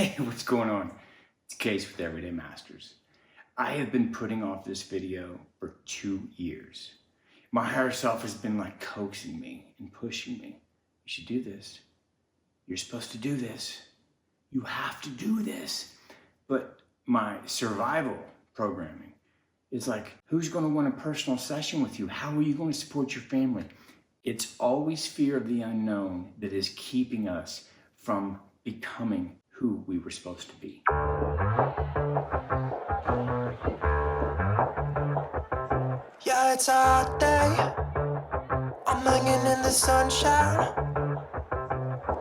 Hey, what's going on? It's Case with Everyday Masters. I have been putting off this video for 2 years. My higher self has been like coaxing me and pushing me. You should do this. You're supposed to do this. You have to do this. But my survival programming is like, who's going to want a personal session with you? How are you going to support your family? It's always fear of the unknown that is keeping us from becoming who we were supposed to be. Yeah, it's a hot day. I'm hanging in the sunshine.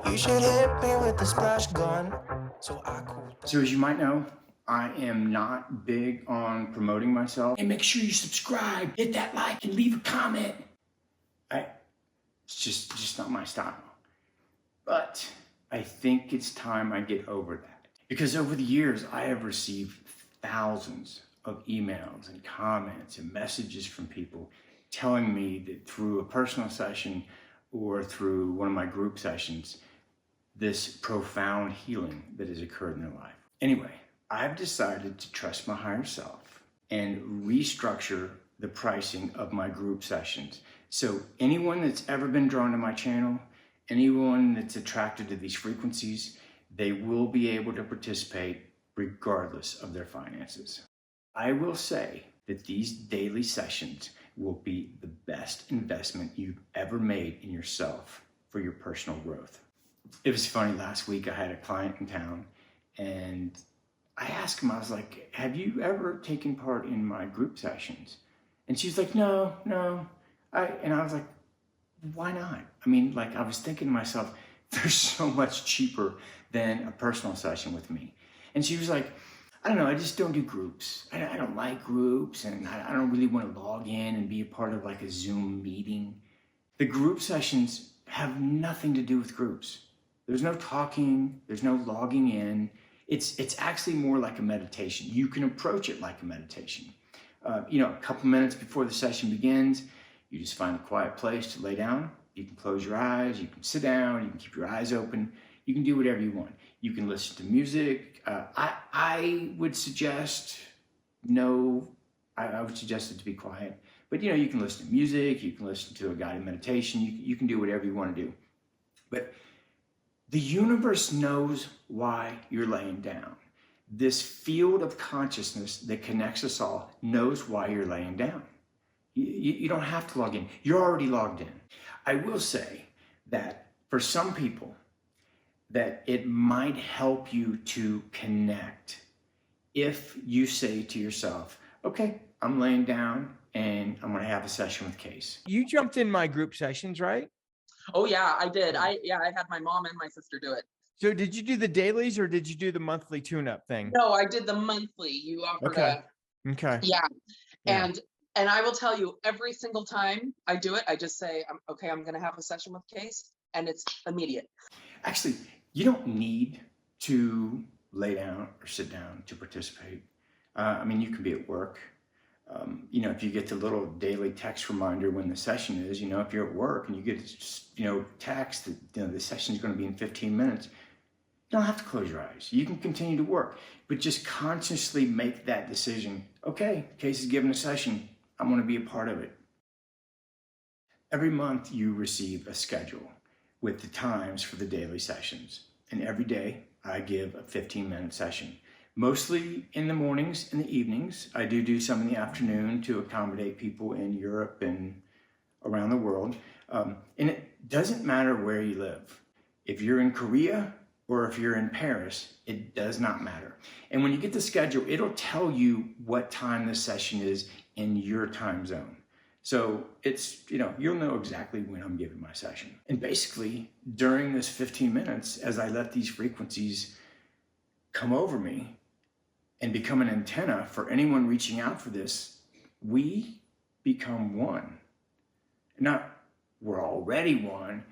You should hit me with the splash gun so I cool down. So as you might know, I am not big on promoting myself. And make sure you subscribe, hit that like, and leave a comment. It's just not my style. But I think it's time I get over that. Because over the years, I have received thousands of emails and comments and messages from people telling me that through a personal session or through one of my group sessions, this profound healing that has occurred in their life. Anyway, I've decided to trust my higher self and restructure the pricing of my group sessions. So anyone that's ever been drawn to my channel, anyone that's attracted to these frequencies, they will be able to participate regardless of their finances. I will say that these daily sessions will be the best investment you've ever made in yourself for your personal growth. It was funny, last week I had a client in town and I asked him, I was like, have you ever taken part in my group sessions? And she was like, no. And I was like, why not? I mean, like, I was thinking to myself, they're so much cheaper than a personal session with me. And she was like, I don't know, I just don't do groups. I don't like groups, and I don't really want to log in and be a part of like a Zoom meeting. The group sessions have nothing to do with groups. There's no talking, there's no logging in. It's actually more like a meditation. You can approach it like a meditation. A couple minutes before the session begins, you just find a quiet place to lay down. You can close your eyes, you can sit down, you can keep your eyes open. You can do whatever you want. You can listen to music. I would suggest I would suggest it to be quiet. But you can listen to music, you can listen to a guided meditation, you can do whatever you want to do. But the universe knows why you're laying down. This field of consciousness that connects us all knows why you're laying down. You don't have to log in. You're already logged in. I will say that for some people, that it might help you to connect if you say to yourself, okay, I'm laying down and I'm going to have a session with Case. You jumped in my group sessions, right? Oh yeah, I did. I had my mom and my sister do it. So did you do the dailies or did you do the monthly tune-up thing? No, I did the monthly. You offered Okay. Yeah. And I will tell you, every single time I do it, I just say, okay, I'm going to have a session with Case, and it's immediate. Actually, you don't need to lay down or sit down to participate. You can be at work. If you get the little daily text reminder when the session is, if you're at work and you get, text that the session is going to be in 15 minutes, you don't have to close your eyes. You can continue to work, but just consciously make that decision. Okay, Case is given a session. I'm going to be a part of it. Every month you receive a schedule with the times for the daily sessions. And every day I give a 15-minute session. Mostly in the mornings and the evenings. I do some in the afternoon to accommodate people in Europe and around the world. And it doesn't matter where you live. If you're in Korea or if you're in Paris, it does not matter. And when you get the schedule, it'll tell you what time the session is in your time zone. So it's, you'll know exactly when I'm giving my session. And basically, during this 15 minutes, as I let these frequencies come over me and become an antenna for anyone reaching out for this, we become one. Not we're already one,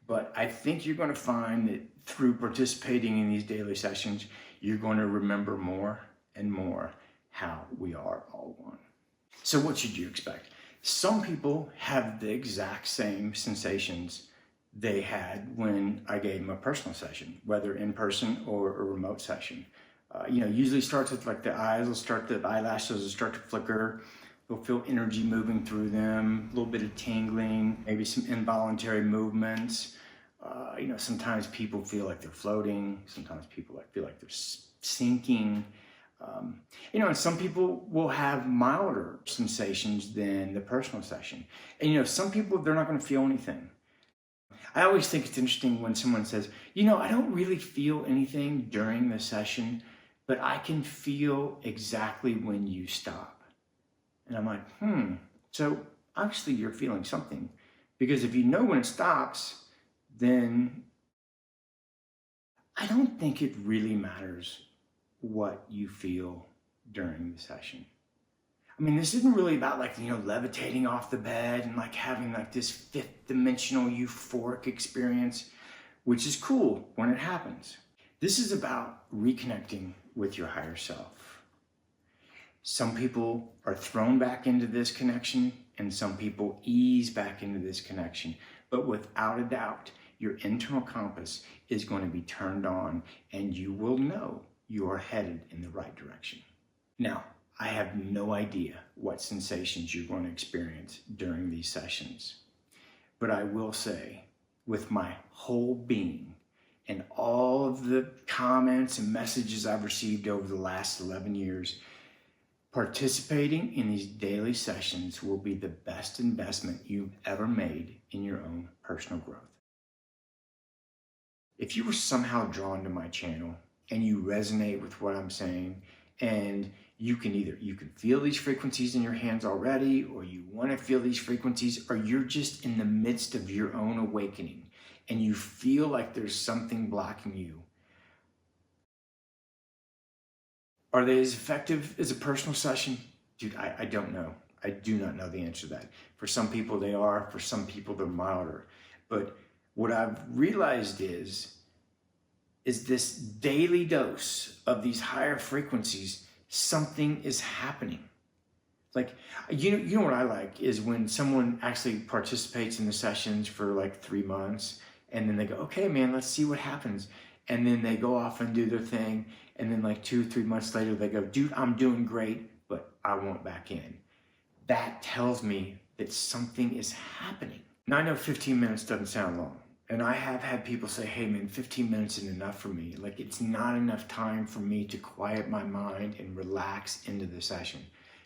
but I think you're going to find that through participating in these daily sessions, you're going to remember more and more how we are all one. So what should you expect? Some people have the exact same sensations they had when I gave them a personal session, whether in person or a remote session. Usually starts with like the eyelashes will start to flicker. They'll feel energy moving through them, a little bit of tingling, maybe some involuntary movements. Sometimes people feel like they're floating. Sometimes people feel like they're sinking. And some people will have milder sensations than the personal session. And some people, they're not going to feel anything. I always think it's interesting when someone says, I don't really feel anything during the session, but I can feel exactly when you stop. And I'm like, so obviously you're feeling something, because if you know when it stops, then I don't think it really matters what you feel during the session. I mean, this isn't really about levitating off the bed and having this fifth dimensional euphoric experience, which is cool when it happens. This is about reconnecting with your higher self. Some people are thrown back into this connection and some people ease back into this connection. But without a doubt, your internal compass is going to be turned on and you will know you are headed in the right direction. Now, I have no idea what sensations you're going to experience during these sessions, but I will say, with my whole being and all of the comments and messages I've received over the last 11 years, participating in these daily sessions will be the best investment you've ever made in your own personal growth. If you were somehow drawn to my channel and you resonate with what I'm saying, and you can feel these frequencies in your hands already, or you want to feel these frequencies, or you're just in the midst of your own awakening and you feel like there's something blocking you. Are they as effective as a personal session? Dude, I don't know. I do not know the answer to that. For some people they are, for some people they're milder. But what I've realized is this daily dose of these higher frequencies, something is happening. You know what I like is when someone actually participates in the sessions for 3 months, and then they go, okay, man, let's see what happens. And then they go off and do their thing. And then 2-3 months later, they go, dude, I'm doing great, but I want back in. That tells me that something is happening. Now, I know 15 minutes doesn't sound long. And I have had people say, hey man, 15 minutes isn't enough for me. It's not enough time for me to quiet my mind and relax into the session.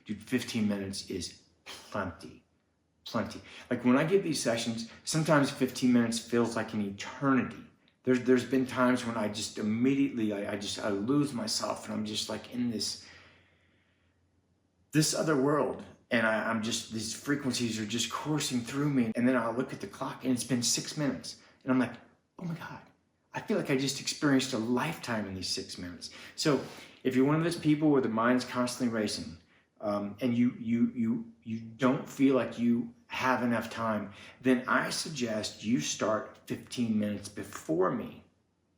Dude, 15 minutes is plenty. When I give these sessions, sometimes 15 minutes feels like an eternity. There's been times when I just immediately, I lose myself and I'm just in this other world. And I'm just, these frequencies are just coursing through me. And then I'll look at the clock and it's been 6 minutes. And I'm like, oh my God, I feel like I just experienced a lifetime in these 6 minutes. So if you're one of those people where the mind's constantly racing, and you don't feel like you have enough time, then I suggest you start 15 minutes before me.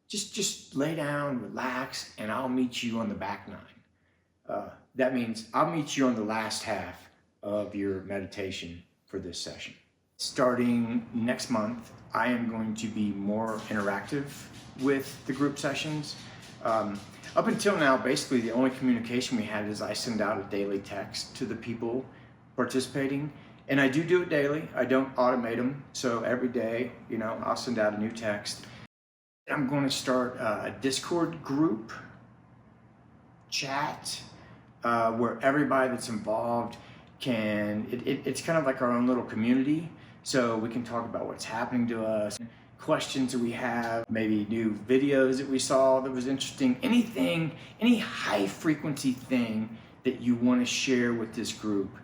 Just lay down, relax, and I'll meet you on the back nine. That means I'll meet you on the last half of your meditation for this session. Starting next month, I am going to be more interactive with the group sessions. Up until now, basically the only communication we had is I send out a daily text to the people participating. And I do it daily. I don't automate them. So every day, I'll send out a new text. I'm going to start a Discord group chat where everybody that's involved it's kind of like our own little community. So we can talk about what's happening to us, questions that we have, maybe new videos that we saw that was interesting, any high frequency thing that you want to share with this group,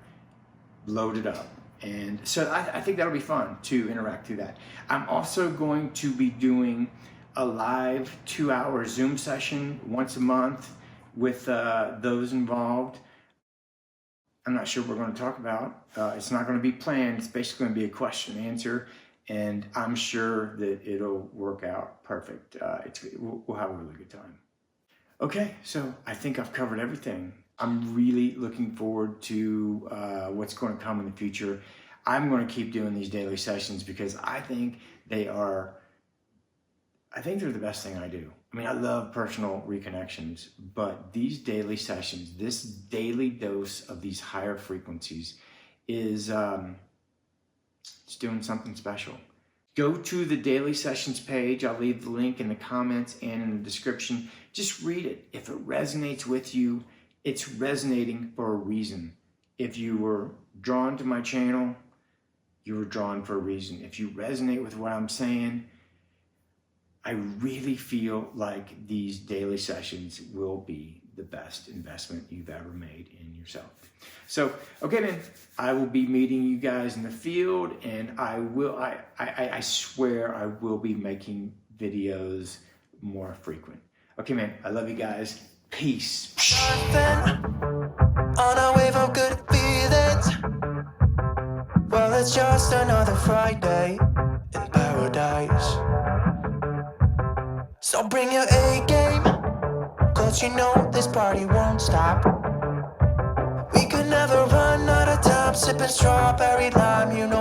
load it up. And so I think that'll be fun to interact through that. I'm also going to be doing a live 2-hour Zoom session once a month with those involved. I'm not sure what we're going to talk about. It's not going to be planned. It's basically going to be a question and answer. And I'm sure that it'll work out perfect. We'll have a really good time. Okay, so I think I've covered everything. I'm really looking forward to what's going to come in the future. I'm going to keep doing these daily sessions because I think I think they're the best thing I do. I mean, I love personal reconnections, but these daily sessions, this daily dose of these higher frequencies is it's doing something special. Go to the daily sessions page. I'll leave the link in the comments and in the description. Just read it. If it resonates with you, it's resonating for a reason. If you were drawn to my channel, you were drawn for a reason. If you resonate with what I'm saying, I really feel like these daily sessions will be the best investment you've ever made in yourself. So, okay, man, I will be meeting you guys in the field, and I swear I will be making videos more frequent. Okay, man, I love you guys. Peace. Surfing on a wave of good feelings. Well, it's just another Friday in paradise. So bring your A game, cause you know this party won't stop. We could never run out of time, sipping strawberry lime, you know